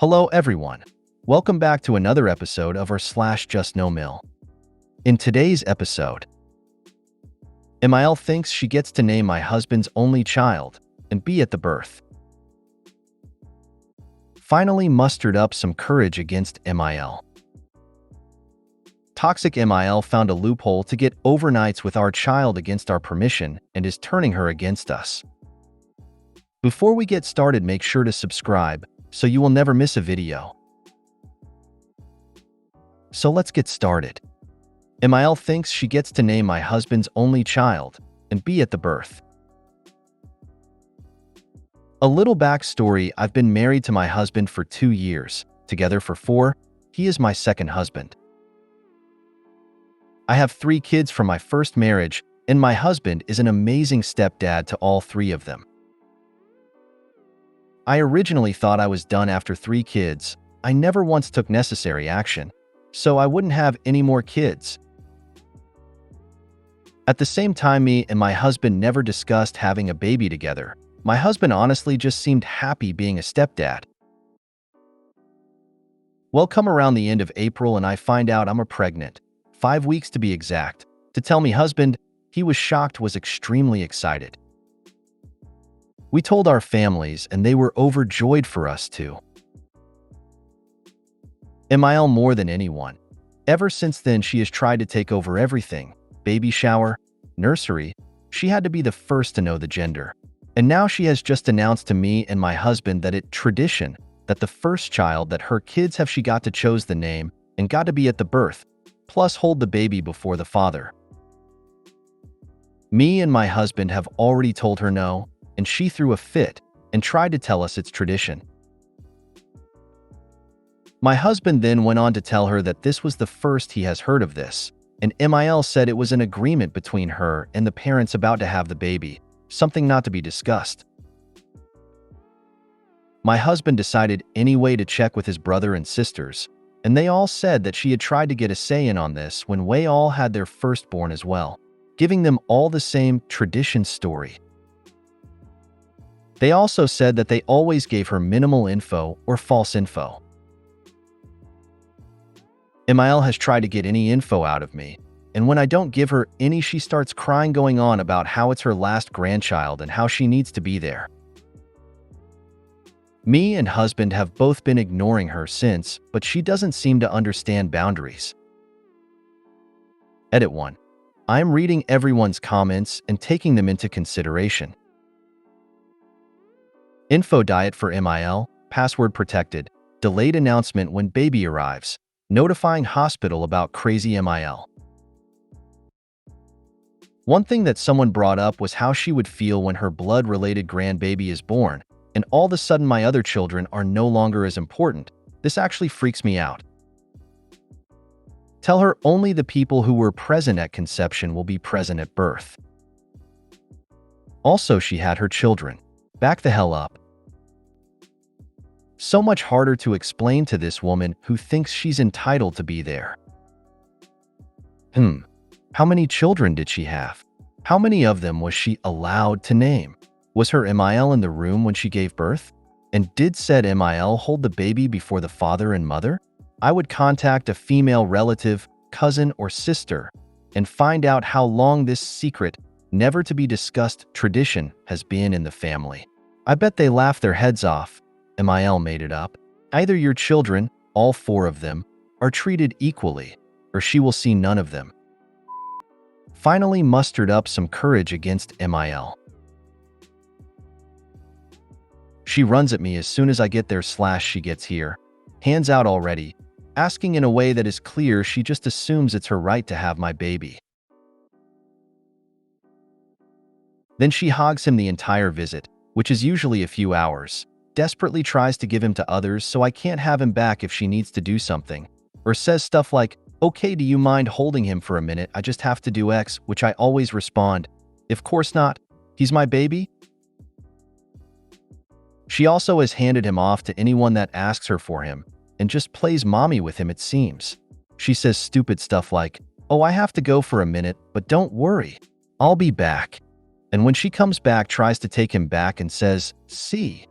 Hello everyone. Welcome back to another episode of our /JustNoMil. In today's episode, MIL thinks she gets to name my husband's only child and be at the birth. Finally mustered up some courage against MIL. Toxic MIL found a loophole to get overnights with our child against our permission and is turning her against us. Before we get started, make sure to subscribe so you will never miss a video. So let's get started. MIL thinks she gets to name my husband's only child and be at the birth. A little backstory: I've been married to my husband for 2 years, together for 4. He is my second husband. I have 3 kids from my first marriage, and my husband is an amazing stepdad to all 3 of them. I originally thought I was done after 3 kids. I never once took necessary action, so I wouldn't have any more kids. At the same time, me and my husband never discussed having a baby together. My husband honestly just seemed happy being a stepdad. Well, come around the end of April and I find out I'm pregnant, 5 weeks to be exact. To tell me husband, he was shocked, was extremely excited. We told our families and they were overjoyed for us too. MIL more than anyone. Ever since then, she has tried to take over everything. Baby shower, nursery. She had to be the first to know the gender. And now she has just announced to me and my husband that it's tradition that the first child that her kids have, she got to choose the name and got to be at the birth, plus hold the baby before the father. Me and my husband have already told her no, and she threw a fit and tried to tell us it's tradition. My husband then went on to tell her that this was the first he has heard of this, and MIL said it was an agreement between her and the parents about to have the baby, something not to be discussed. My husband decided anyway to check with his brother and sisters, and they all said that she had tried to get a say in on this when they all had their firstborn as well, giving them all the same tradition story. They also said that they always gave her minimal info or false info. MIL has tried to get any info out of me, and when I don't give her any, she starts crying, going on about how it's her last grandchild and how she needs to be there. Me and husband have both been ignoring her since, but she doesn't seem to understand boundaries. Edit 1. I'm reading everyone's comments and taking them into consideration. Info diet for MIL, password protected, delayed announcement when baby arrives, notifying hospital about crazy MIL. One thing that someone brought up was how she would feel when her blood-related grandbaby is born, and all of a sudden my other children are no longer as important. This actually freaks me out. Tell her only the people who were present at conception will be present at birth. Also, she had her children. Back the hell up. So much harder to explain to this woman who thinks she's entitled to be there. How many children did she have? How many of them was she allowed to name? Was her MIL in the room when she gave birth? And did said MIL hold the baby before the father and mother? I would contact a female relative, cousin, or sister and find out how long this secret, never to be discussed tradition has been in the family. I bet they laugh their heads off. MIL made it up. Either your children, all 4 of them, are treated equally, or she will see none of them. Finally mustered up some courage against MIL. She runs at me as soon as I get there / she gets here, hands out already, asking in a way that is clear she just assumes it's her right to have my baby. Then she hogs him the entire visit, which is usually a few hours, desperately tries to give him to others so I can't have him back if she needs to do something, or says stuff like, "Okay, do you mind holding him for a minute? I just have to do X," which I always respond, "Of course not. He's my baby." She also has handed him off to anyone that asks her for him, and just plays mommy with him, it seems. She says stupid stuff like, "Oh, I have to go for a minute, but don't worry, I'll be back." And when she comes back, tries to take him back and says, "See."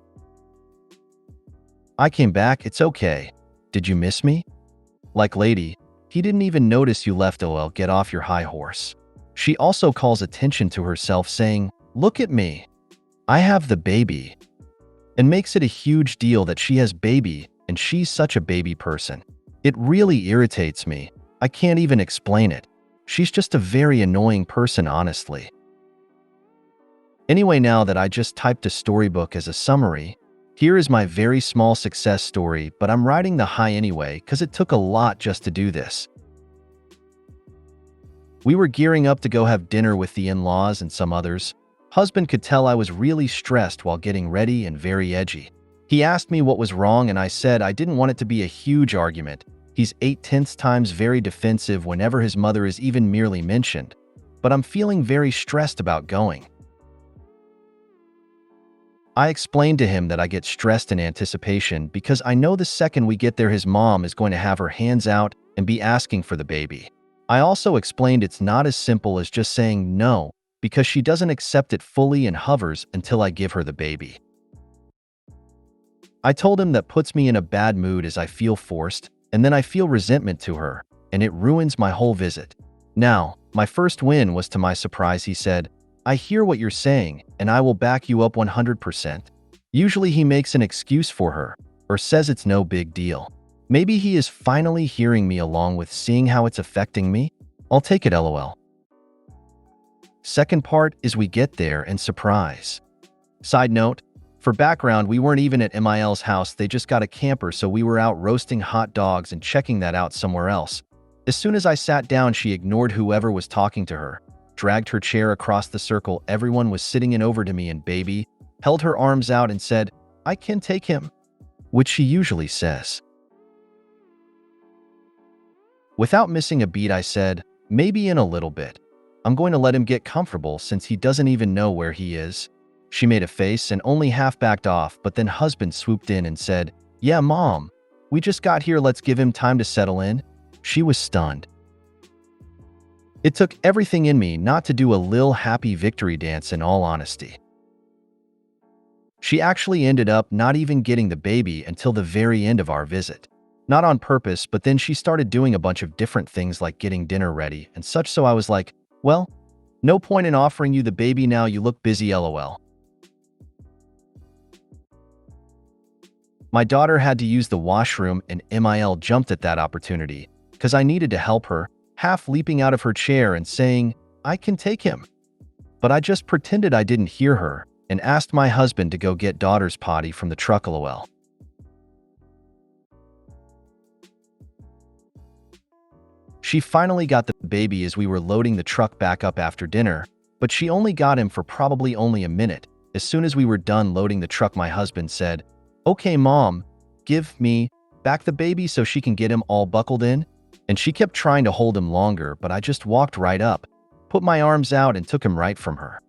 I came back, it's okay. Did you miss me? Like lady, he didn't even notice you left, lol, get off your high horse. She also calls attention to herself saying, look at me. I have the baby. And makes it a huge deal that she has baby and she's such a baby person. It really irritates me. I can't even explain it. She's just a very annoying person, honestly. Anyway, now that I just typed a storybook as a summary, here is my very small success story, but I'm riding the high anyway because it took a lot just to do this. We were gearing up to go have dinner with the in-laws and some others. Husband could tell I was really stressed while getting ready and very edgy. He asked me what was wrong and I said I didn't want it to be a huge argument. He's 8/10 times very defensive whenever his mother is even merely mentioned. But I'm feeling very stressed about going. I explained to him that I get stressed in anticipation because I know the second we get there his mom is going to have her hands out and be asking for the baby. I also explained it's not as simple as just saying no, because she doesn't accept it fully and hovers until I give her the baby. I told him that puts me in a bad mood as I feel forced, and then I feel resentment to her, and it ruins my whole visit. Now, my first win was to my surprise he said, I hear what you're saying, and I will back you up 100%. Usually he makes an excuse for her, or says it's no big deal. Maybe he is finally hearing me along with seeing how it's affecting me. I'll take it, lol. Second part is we get there and surprise. Side note, for background, we weren't even at MIL's house, they just got a camper, so we were out roasting hot dogs and checking that out somewhere else. As soon as I sat down, she ignored whoever was talking to her, dragged her chair across the circle everyone was sitting in over to me and baby, held her arms out and said, I can take him, which she usually says. Without missing a beat, I said, maybe in a little bit. I'm going to let him get comfortable since he doesn't even know where he is. She made a face and only half backed off, but then husband swooped in and said, yeah, mom, we just got here, let's give him time to settle in. She was stunned. It took everything in me not to do a lil happy victory dance, in all honesty. She actually ended up not even getting the baby until the very end of our visit. Not on purpose, but then she started doing a bunch of different things like getting dinner ready and such, so I was like, well, no point in offering you the baby now, you look busy, lol. My daughter had to use the washroom and MIL jumped at that opportunity because I needed to help her, half leaping out of her chair and saying, I can take him. But I just pretended I didn't hear her and asked my husband to go get daughter's potty from the truck, lol. She finally got the baby as we were loading the truck back up after dinner, but she only got him for probably only a minute. As soon as we were done loading the truck, my husband said, okay, mom, give me back the baby so she can get him all buckled in. And she kept trying to hold him longer, but I just walked right up, put my arms out and took him right from her.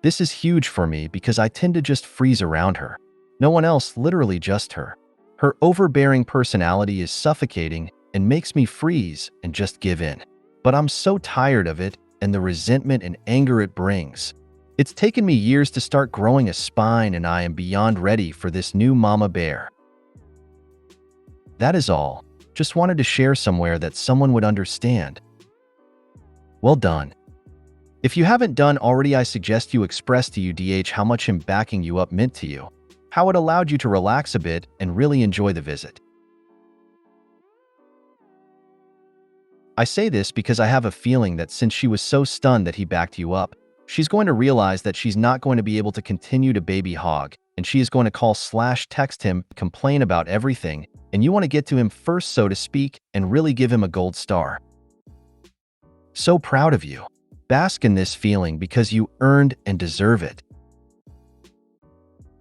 This is huge for me because I tend to just freeze around her. No one else, literally just her. Her overbearing personality is suffocating and makes me freeze and just give in. But I'm so tired of it and the resentment and anger it brings. It's taken me years to start growing a spine and I am beyond ready for this new mama bear. That is all. Just wanted to share somewhere that someone would understand. Well done. If you haven't done already, I suggest you express to UDH how much him backing you up meant to you, how it allowed you to relax a bit and really enjoy the visit. I say this because I have a feeling that since she was so stunned that he backed you up, she's going to realize that she's not going to be able to continue to baby hog, and she is going to call/text him, complain about everything, and you want to get to him first, so to speak, and really give him a gold star. So proud of you. Bask in this feeling because you earned and deserve it.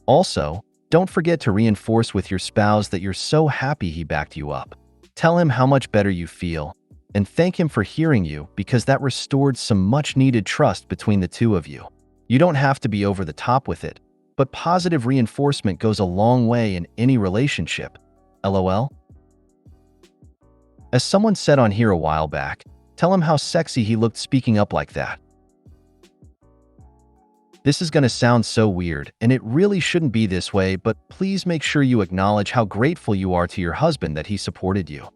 Also, don't forget to reinforce with your spouse that you're so happy he backed you up. Tell him how much better you feel, and thank him for hearing you because that restored some much-needed trust between the two of you. You don't have to be over the top with it, but positive reinforcement goes a long way in any relationship. LOL? As someone said on here a while back, tell him how sexy he looked speaking up like that. This is going to sound so weird, and it really shouldn't be this way, but please make sure you acknowledge how grateful you are to your husband that he supported you.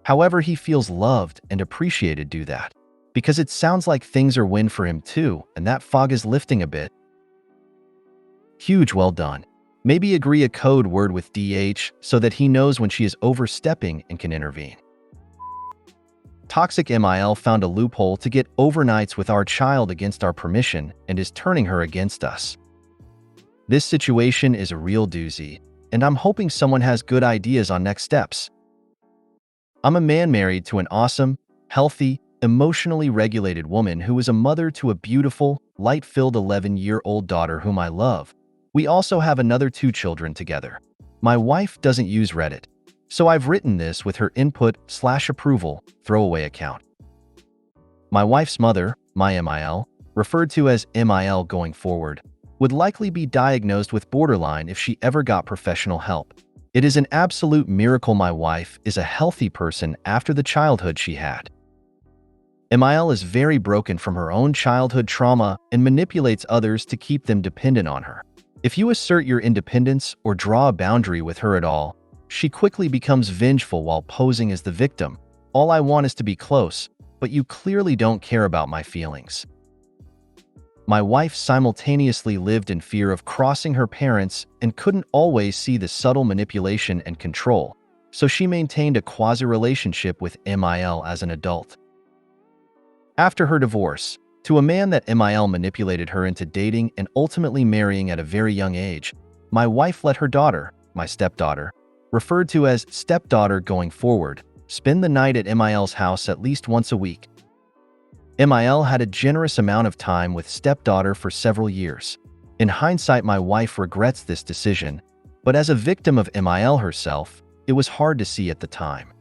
However he feels loved and appreciated, do that. Because it sounds like things are win for him too, and that fog is lifting a bit. Huge well done. Maybe agree a code word with DH so that he knows when she is overstepping and can intervene. Toxic MIL found a loophole to get overnights with our child against our permission and is turning her against us. This situation is a real doozy, and I'm hoping someone has good ideas on next steps. I'm a man married to an awesome, healthy, emotionally regulated woman who is a mother to a beautiful, light-filled 11-year-old daughter whom I love. We also have another 2 children together. My wife doesn't use Reddit, so I've written this with her input/approval throwaway account. My wife's mother, my MIL, referred to as MIL going forward, would likely be diagnosed with borderline if she ever got professional help. It is an absolute miracle my wife is a healthy person after the childhood she had. MIL is very broken from her own childhood trauma and manipulates others to keep them dependent on her. If you assert your independence or draw a boundary with her at all, she quickly becomes vengeful while posing as the victim. All I want is to be close, but you clearly don't care about my feelings. My wife simultaneously lived in fear of crossing her parents and couldn't always see the subtle manipulation and control, so she maintained a quasi-relationship with MIL as an adult. After her divorce, to a man that MIL manipulated her into dating and ultimately marrying at a very young age, my wife let her daughter, my stepdaughter, referred to as stepdaughter going forward, spend the night at MIL's house at least once a week. MIL had a generous amount of time with stepdaughter for several years. In hindsight, my wife regrets this decision, but as a victim of MIL herself, it was hard to see at the time.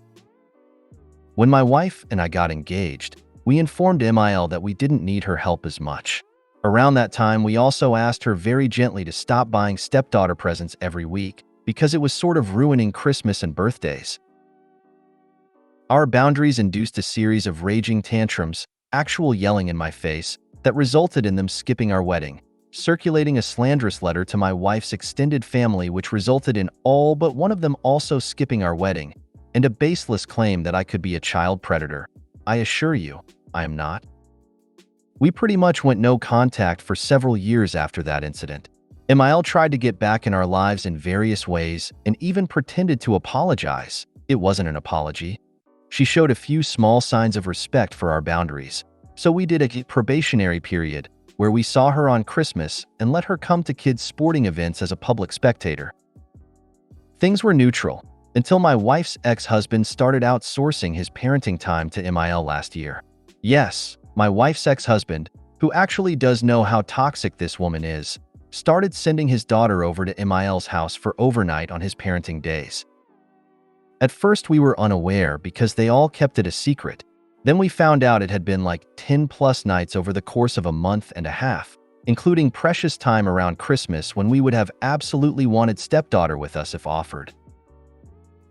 When my wife and I got engaged, we informed MIL that we didn't need her help as much. Around that time, we also asked her very gently to stop buying stepdaughter presents every week because it was sort of ruining Christmas and birthdays. Our boundaries induced a series of raging tantrums, actual yelling in my face, that resulted in them skipping our wedding, circulating a slanderous letter to my wife's extended family which resulted in all but one of them also skipping our wedding, and a baseless claim that I could be a child predator. I assure you, I am not. We pretty much went no contact for several years after that incident. MIL tried to get back in our lives in various ways and even pretended to apologize. It wasn't an apology. She showed a few small signs of respect for our boundaries, so we did a probationary period where we saw her on Christmas and let her come to kids' sporting events as a public spectator. Things were neutral until my wife's ex-husband started outsourcing his parenting time to MIL last year. Yes, my wife's ex-husband, who actually does know how toxic this woman is, started sending his daughter over to MIL's house for overnight on his parenting days. At first we were unaware because they all kept it a secret. Then we found out it had been like 10+ nights over the course of a month and a half, including precious time around Christmas when we would have absolutely wanted stepdaughter with us if offered.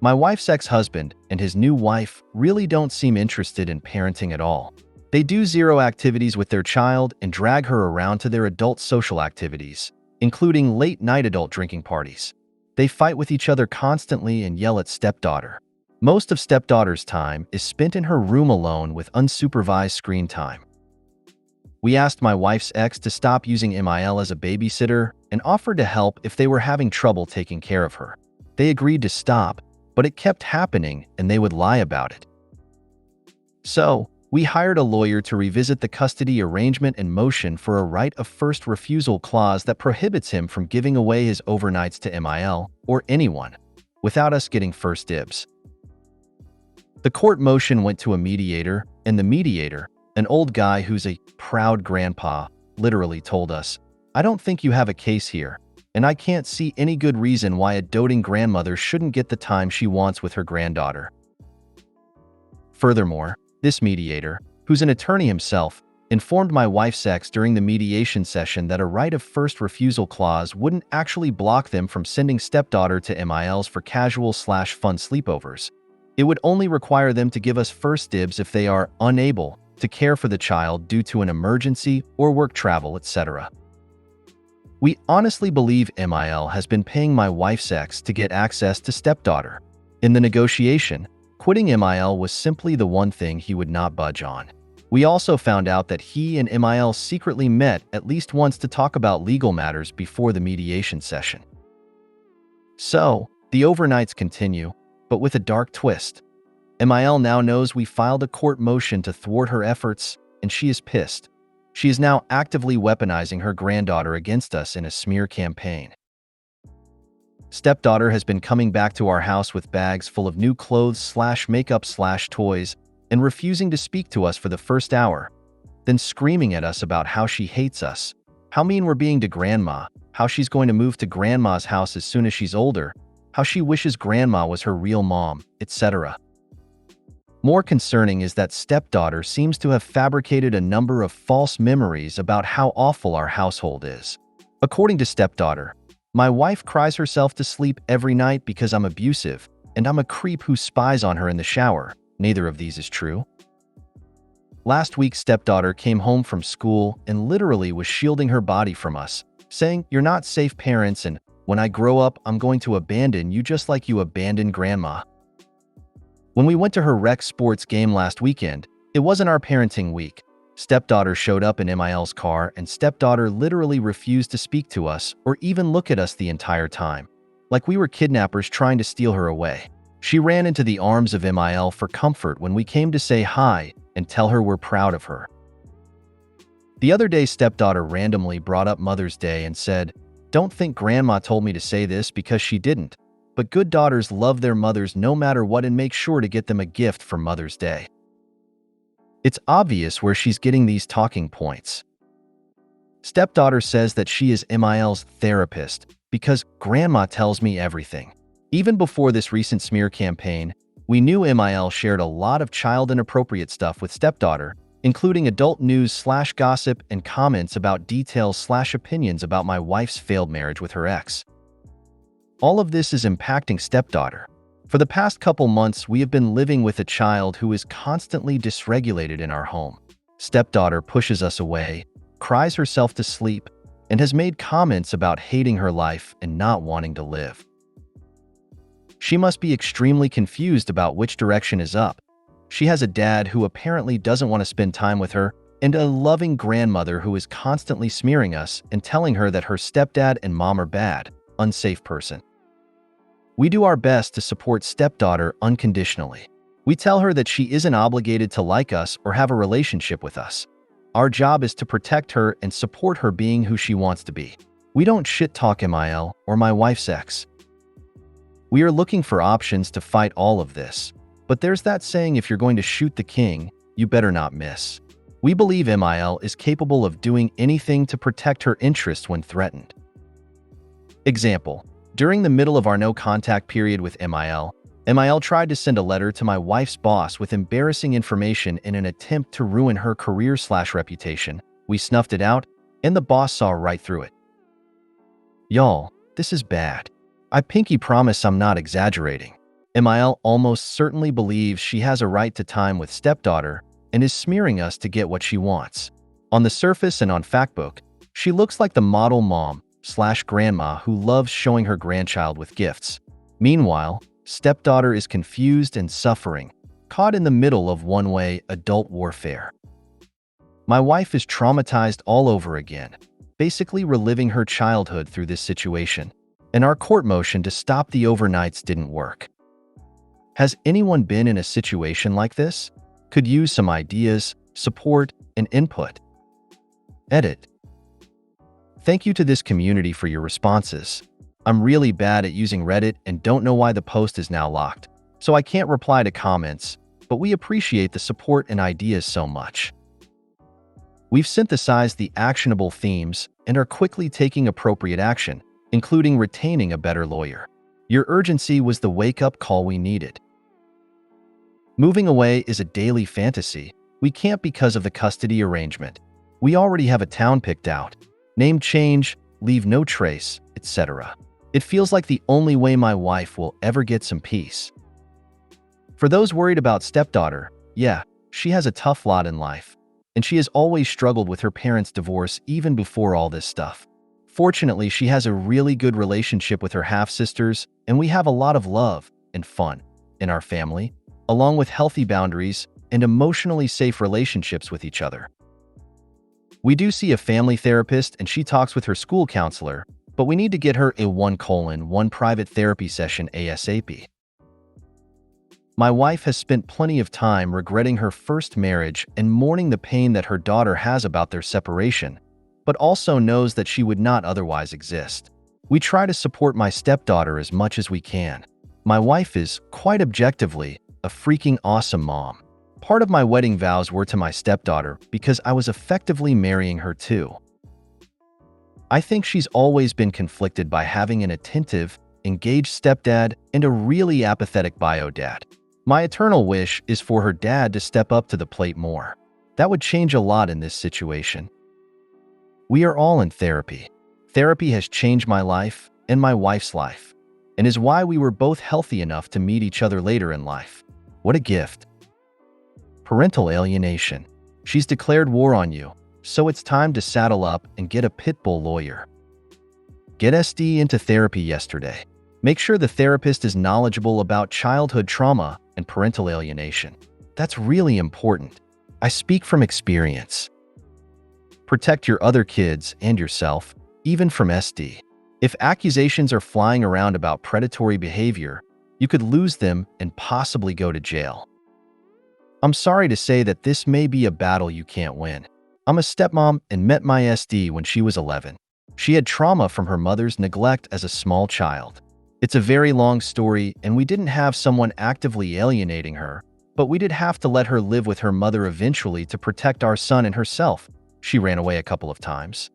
My wife's ex-husband and his new wife really don't seem interested in parenting at all. They do zero activities with their child and drag her around to their adult social activities, including late-night adult drinking parties. They fight with each other constantly and yell at stepdaughter. Most of stepdaughter's time is spent in her room alone with unsupervised screen time. We asked my wife's ex to stop using MIL as a babysitter and offered to help if they were having trouble taking care of her. They agreed to stop, but it kept happening and they would lie about it. So, we hired a lawyer to revisit the custody arrangement and motion for a right of first refusal clause that prohibits him from giving away his overnights to MIL or anyone without us getting first dibs. The court motion went to a mediator, and the mediator, an old guy who's a proud grandpa, literally told us, "I don't think you have a case here, and I can't see any good reason why a doting grandmother shouldn't get the time she wants with her granddaughter." Furthermore, this mediator, who's an attorney himself, informed my wife's ex during the mediation session that a right of first refusal clause wouldn't actually block them from sending stepdaughter to MILs for casual/fun sleepovers. It would only require them to give us first dibs if they are unable to care for the child due to an emergency or work travel, etc. We honestly believe MIL has been paying my wife's ex to get access to stepdaughter. In the negotiation, quitting MIL was simply the one thing he would not budge on. We also found out that he and MIL secretly met at least once to talk about legal matters before the mediation session. So, the overnights continue, but with a dark twist. MIL now knows we filed a court motion to thwart her efforts, and she is pissed. She is now actively weaponizing her granddaughter against us in a smear campaign. Stepdaughter has been coming back to our house with bags full of new clothes/makeup/toys and refusing to speak to us for the first hour, then screaming at us about how she hates us, how mean we're being to grandma, how she's going to move to grandma's house as soon as she's older, how she wishes grandma was her real mom, etc. More concerning is that stepdaughter seems to have fabricated a number of false memories about how awful our household is. According to stepdaughter, my wife cries herself to sleep every night because I'm abusive, and I'm a creep who spies on her in the shower. Neither of these is true. Last week, stepdaughter came home from school and literally was shielding her body from us, saying, "You're not safe parents, and when I grow up, I'm going to abandon you just like you abandoned grandma." When we went to her rec sports game last weekend, it wasn't our parenting week. Stepdaughter showed up in MIL's car, and stepdaughter literally refused to speak to us or even look at us the entire time, like we were kidnappers trying to steal her away. She ran into the arms of MIL for comfort when we came to say hi and tell her we're proud of her. The other day, stepdaughter randomly brought up Mother's Day and said, "Don't think grandma told me to say this because she didn't, but good daughters love their mothers no matter what and make sure to get them a gift for Mother's Day." It's obvious where she's getting these talking points. Stepdaughter says that she is MIL's therapist because grandma tells me everything. Even before this recent smear campaign, we knew MIL shared a lot of child inappropriate stuff with stepdaughter, including adult news/gossip and comments about details/opinions about my wife's failed marriage with her ex. All of this is impacting stepdaughter. For the past couple months, we have been living with a child who is constantly dysregulated in our home. Stepdaughter pushes us away, cries herself to sleep, and has made comments about hating her life and not wanting to live. She must be extremely confused about which direction is up. She has a dad who apparently doesn't want to spend time with her, and a loving grandmother who is constantly smearing us and telling her that her stepdad and mom are bad, unsafe person. We do our best to support stepdaughter unconditionally. We tell her that she isn't obligated to like us or have a relationship with us. Our job is to protect her and support her being who she wants to be. We don't shit-talk MIL or my wife's ex. We are looking for options to fight all of this. But there's that saying, if you're going to shoot the king, you better not miss. We believe MIL is capable of doing anything to protect her interests when threatened. Example, during the middle of our no-contact period with MIL tried to send a letter to my wife's boss with embarrassing information in an attempt to ruin her career/reputation. We snuffed it out, and the boss saw right through it. Y'all, this is bad. I pinky promise I'm not exaggerating. MIL almost certainly believes she has a right to time with stepdaughter and is smearing us to get what she wants. On the surface and on Factbook, she looks like the model mom/grandma who loves showing her grandchild with gifts. Meanwhile, stepdaughter is confused and suffering, caught in the middle of one-way adult warfare. My wife is traumatized all over again, basically reliving her childhood through this situation, and our court motion to stop the overnights didn't work. Has anyone been in a situation like this? Could use some ideas, support, and input. Edit. Thank you to this community for your responses. I'm really bad at using Reddit and don't know why the post is now locked, so I can't reply to comments, but we appreciate the support and ideas so much. We've synthesized the actionable themes and are quickly taking appropriate action, including retaining a better lawyer. Your urgency was the wake-up call we needed. Moving away is a daily fantasy. We can't because of the custody arrangement. We already have a town picked out. Name change, leave no trace, etc. It feels like the only way my wife will ever get some peace. For those worried about stepdaughter, yeah, she has a tough lot in life, and she has always struggled with her parents' divorce even before all this stuff. Fortunately, she has a really good relationship with her half-sisters, and we have a lot of love and fun in our family, along with healthy boundaries and emotionally safe relationships with each other. We do see a family therapist and she talks with her school counselor, but we need to get her a 1:1 private therapy session ASAP. My wife has spent plenty of time regretting her first marriage and mourning the pain that her daughter has about their separation, but also knows that she would not otherwise exist. We try to support my stepdaughter as much as we can. My wife is, quite objectively, a freaking awesome mom. Part of my wedding vows were to my stepdaughter because I was effectively marrying her too. I think she's always been conflicted by having an attentive, engaged stepdad and a really apathetic bio dad. My eternal wish is for her dad to step up to the plate more. That would change a lot in this situation. We are all in therapy. Therapy has changed my life and my wife's life, and is why we were both healthy enough to meet each other later in life. What a gift. Parental alienation. She's declared war on you, so it's time to saddle up and get a pit bull lawyer. Get SD into therapy yesterday. Make sure the therapist is knowledgeable about childhood trauma and parental alienation. That's really important. I speak from experience. Protect your other kids and yourself, even from SD. If accusations are flying around about predatory behavior, you could lose them and possibly go to jail. I'm sorry to say that this may be a battle you can't win. I'm a stepmom and met my SD when she was 11. She had trauma from her mother's neglect as a small child. It's a very long story, and we didn't have someone actively alienating her, but we did have to let her live with her mother eventually to protect our son and herself. She ran away a couple of times.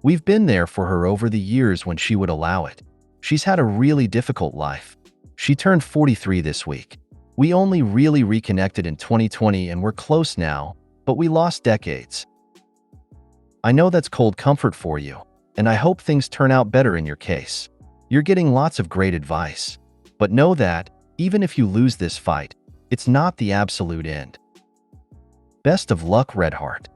We've been there for her over the years when she would allow it. She's had a really difficult life. She turned 43 this week. We only really reconnected in 2020 and we're close now, but we lost decades. I know that's cold comfort for you, and I hope things turn out better in your case. You're getting lots of great advice, but know that, even if you lose this fight, it's not the absolute end. Best of luck, Redheart.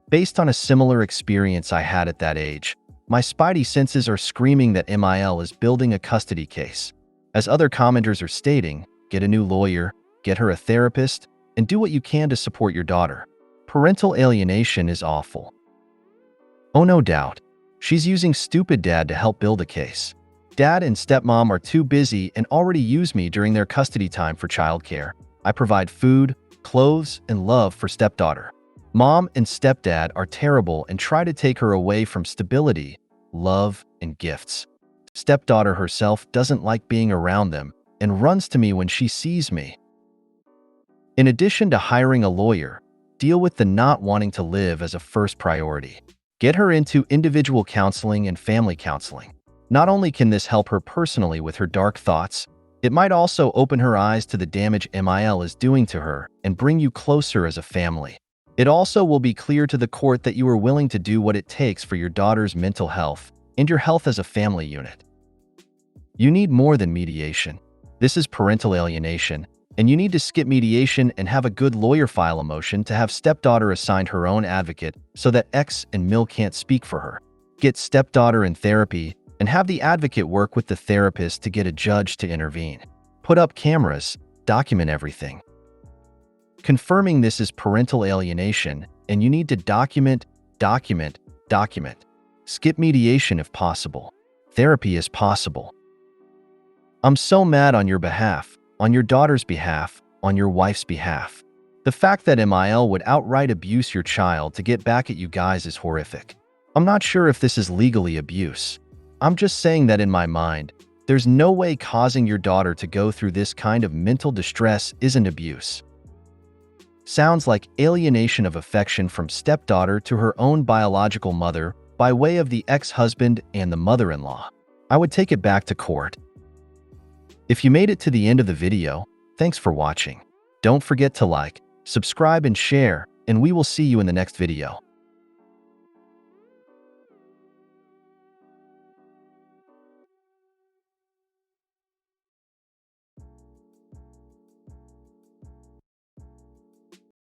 Based on a similar experience I had at that age, my spidey senses are screaming that MIL is building a custody case. As other commenters are stating, get a new lawyer, get her a therapist, and do what you can to support your daughter. Parental alienation is awful. Oh, no doubt. She's using stupid dad to help build a case. Dad and stepmom are too busy and already use me during their custody time for childcare. I provide food, clothes, and love for stepdaughter. Mom and stepdad are terrible and try to take her away from stability, love, and gifts. Stepdaughter herself doesn't like being around them and runs to me when she sees me. In addition to hiring a lawyer, deal with the not wanting to live as a first priority. Get her into individual counseling and family counseling. Not only can this help her personally with her dark thoughts, it might also open her eyes to the damage MIL is doing to her and bring you closer as a family. It also will be clear to the court that you are willing to do what it takes for your daughter's mental health and your health as a family unit. You need more than mediation. This is parental alienation, and you need to skip mediation and have a good lawyer file a motion to have stepdaughter assigned her own advocate so that X and MIL can't speak for her. Get stepdaughter in therapy and have the advocate work with the therapist to get a judge to intervene. Put up cameras, document everything. Confirming this is parental alienation, and you need to document. Skip mediation if possible. Therapy is possible. I'm so mad on your behalf, on your daughter's behalf, on your wife's behalf. The fact that MIL would outright abuse your child to get back at you guys is horrific. I'm not sure if this is legally abuse. I'm just saying that in my mind, there's no way causing your daughter to go through this kind of mental distress isn't abuse. Sounds like alienation of affection from stepdaughter to her own biological mother by way of the ex-husband and the mother-in-law. I would take it back to court. If you made it to the end of the video, thanks for watching. Don't forget to like, subscribe, and share, and we will see you in the next video.